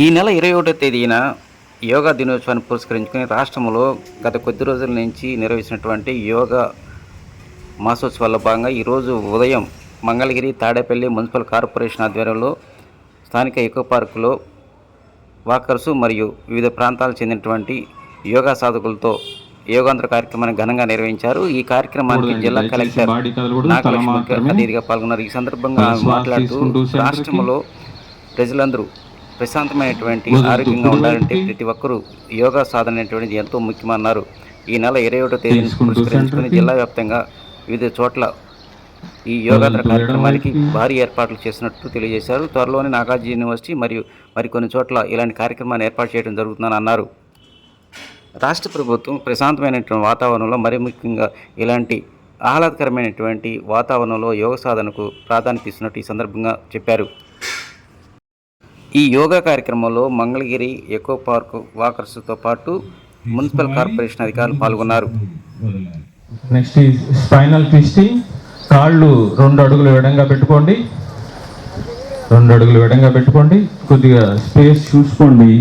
ఈ నెల 21వ తేదీన యోగా దినోత్సవాన్ని పురస్కరించుకుని రాష్ట్రంలో గత కొద్ది రోజుల నుంచి నిర్వహించినటువంటి యోగా మాసోత్సవాల్లో భాగంగా ఈరోజు ఉదయం మంగళగిరి తాడేపల్లి మున్సిపల్ కార్పొరేషన్ ఆధ్వర్యంలో స్థానిక ఎకో పార్కులో వాకర్సు మరియు వివిధ ప్రాంతాలకు చెందినటువంటి యోగా సాధకులతో యోగాంధ్ర కార్యక్రమాన్ని ఘనంగా నిర్వహించారు. ఈ కార్యక్రమానికి జిల్లా కలెక్టర్ నాగలక్ష్మి అతిథిగా పాల్గొన్నారు. ఈ సందర్భంగా మాట్లాడుతూ రాష్ట్రంలో ప్రజలందరూ ప్రశాంతమైనటువంటి ఆరోగ్యంగా ఉండాలంటే ప్రతి ఒక్కరూ యోగా సాధన అనేటువంటిది ఎంతో ముఖ్యమన్నారు. ఈ నెల 21వ తేదీని పురస్కరించుకుని జిల్లా వ్యాప్తంగా వివిధ చోట్ల ఈ యోగాంధ్ర కార్యక్రమానికి భారీ ఏర్పాట్లు చేసినట్టు తెలియజేశారు. త్వరలోనే నాగార్జున యూనివర్సిటీ మరియు మరికొన్ని చోట్ల ఇలాంటి కార్యక్రమాన్ని ఏర్పాటు చేయడం జరుగుతుందని అన్నారు. రాష్ట్ర ప్రభుత్వం ప్రశాంతమైనటువంటి వాతావరణంలో మరి ముఖ్యంగా ఇలాంటి ఆహ్లాదకరమైనటువంటి వాతావరణంలో యోగ సాధనకు ప్రాధాన్యత ఇస్తున్నట్టు ఈ సందర్భంగా చెప్పారు. ఈ యోగా కార్యక్రమంలో మంగళగిరి ఎకో పార్క్ వాకర్స్తో పాటు మున్సిపల్ కార్పొరేషన్ అధికారులు పాల్గొన్నారు. Next spinal twisting. కాళ్ళు 2 అడుగులు ఎడంగా పెట్టుకోండి, 2 అడుగులు ఎడంగా పెట్టుకోండి. కొద్దిగా స్పేస్ చూసుకోండి.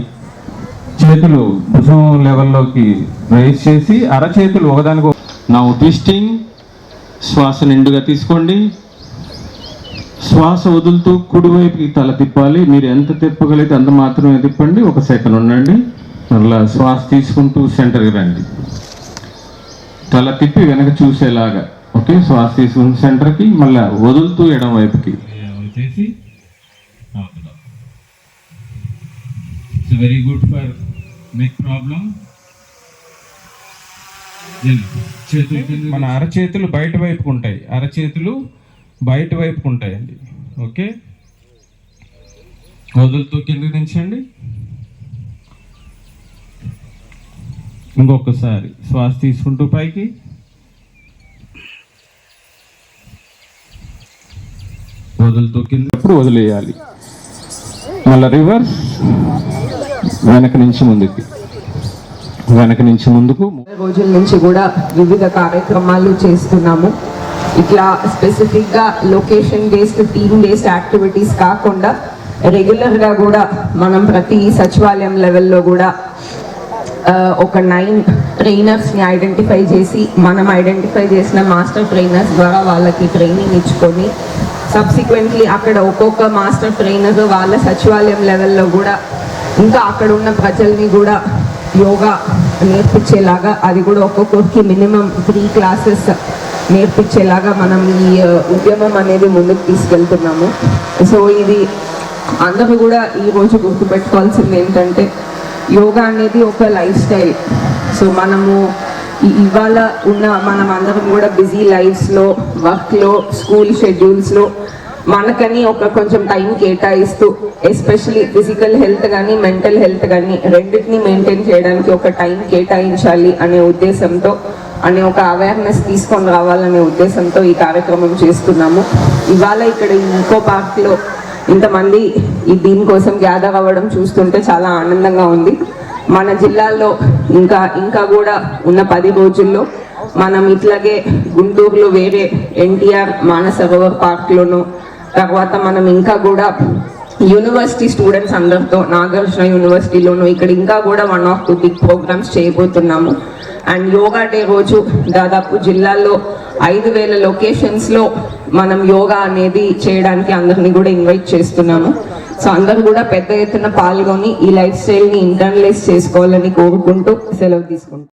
చేతులు భుజం లెవెల్లోకి రైజ్ చేసి అరచేతులు ఒకదానికి. నా ట్విస్టింగ్. శ్వాస నిండుగా తీసుకోండి. శ్వాస వదులుతూ కుడివైపుకి తల తిప్పాలి. మీరు ఎంత తిప్పగలిగితే అంత మాత్రమే తిప్పండి. 1 సెకండ్ ఉండండి. మళ్ళీ శ్వాస తీసుకుంటూ సెంటర్కి రండి. తల తిప్పి వెనక చూసేలాగా. ఓకే, శ్వాస తీసుకుంటూ సెంటర్కి, మళ్ళీ వదులుతూ ఎడం వైపుకి చేసి. Very good for neck problem. మన అరచేతులు బయట వైపుకు ఉంటాయి, అరచేతులు బయట వైపుకు ఉంటాయండి. ఓకే, వదులుతూ కిందకి దించండి. ఇంకొకసారి శ్వాస తీసుకుంటూ పైకి, వదులుతూ కింద వదిలేయాలి. మళ్ళీ రివర్స్, వెనక నుంచి ముందుకి, వెనక నుంచి ముందుకు. రోజుల నుంచి కూడా వివిధ కార్యక్రమాలు చేస్తున్నాము. ఇట్లా స్పెసిఫిక్గా location based team based activities కాకుండా రెగ్యులర్గా కూడా మనం ప్రతి సచివాలయం లెవెల్లో కూడా ఒక 9 ట్రైనర్స్ని ఐడెంటిఫై చేసి, మనం ఐడెంటిఫై చేసిన మాస్టర్ ట్రైనర్స్ ద్వారా వాళ్ళకి ట్రైనింగ్ ఇచ్చుకొని సబ్సిక్వెంట్లీ అక్కడ ఒక్కొక్క మాస్టర్ ట్రైనర్ వాళ్ళ సచివాలయం లెవెల్లో కూడా ఇంకా అక్కడ ఉన్న ప్రజల్ని కూడా యోగా నేర్పించేలాగా, అది కూడా ఒక్కొక్కరికి మినిమం 3 క్లాసెస్ నేర్పించేలాగా మనం ఈ ఉద్యమం అనేది ముందుకు తీసుకెళ్తున్నాము. సో ఇది అందరూ కూడా ఈరోజు గుర్తుపెట్టుకోవాల్సింది ఏంటంటే, యోగా అనేది ఒక లైఫ్ స్టైల్. సో మనము ఇవాళ ఉన్న మనం అందరం కూడా బిజీ లైఫ్స్లో, వర్క్లో, స్కూల్ షెడ్యూల్స్లో మనకని ఒక కొంచెం టైం కేటాయిస్తూ, ఎస్పెషలీ ఫిజికల్ హెల్త్ కానీ మెంటల్ హెల్త్ కానీ రెండింటిని మెయింటైన్ చేయడానికి ఒక టైం కేటాయించాలి అనే ఉద్దేశంతో, అనే ఒక అవేర్నెస్ తీసుకొని రావాలనే ఉద్దేశంతో ఈ కార్యక్రమం చేస్తున్నాము. ఇవాళ ఇక్కడ ఇంకో పార్క్లో ఇంతమంది దీనికోసం గ్యాదర్ అవ్వడం చూస్తుంటే చాలా ఆనందంగా ఉంది. మన జిల్లాలో ఇంకా కూడా ఉన్న 10 రోజుల్లో మనం ఇట్లాగే గుంటూరులో వేరే ఎన్టీఆర్ మానసరోవర్ పార్క్లోను, తర్వాత మనం ఇంకా కూడా యూనివర్సిటీ స్టూడెంట్స్ అందరితో నాగార్జున యూనివర్సిటీలోను ఇక్కడ ఇంకా కూడా 1 or 2 బిగ్ ప్రోగ్రామ్స్ చేయబోతున్నాము. అండ్ యోగా డే రోజు దాదాపు జిల్లాలో 5,000 లొకేషన్స్లో మనం యోగా అనేది చేయడానికి అందరినీ కూడా ఇన్వైట్ చేస్తున్నాము. సో అందరూ కూడా పెద్ద ఎత్తున పాల్గొని ఈ లైఫ్ స్టైల్ని ఇంటర్నలైజ్ చేసుకోవాలని కోరుకుంటూ సెలవు తీసుకుంటాం.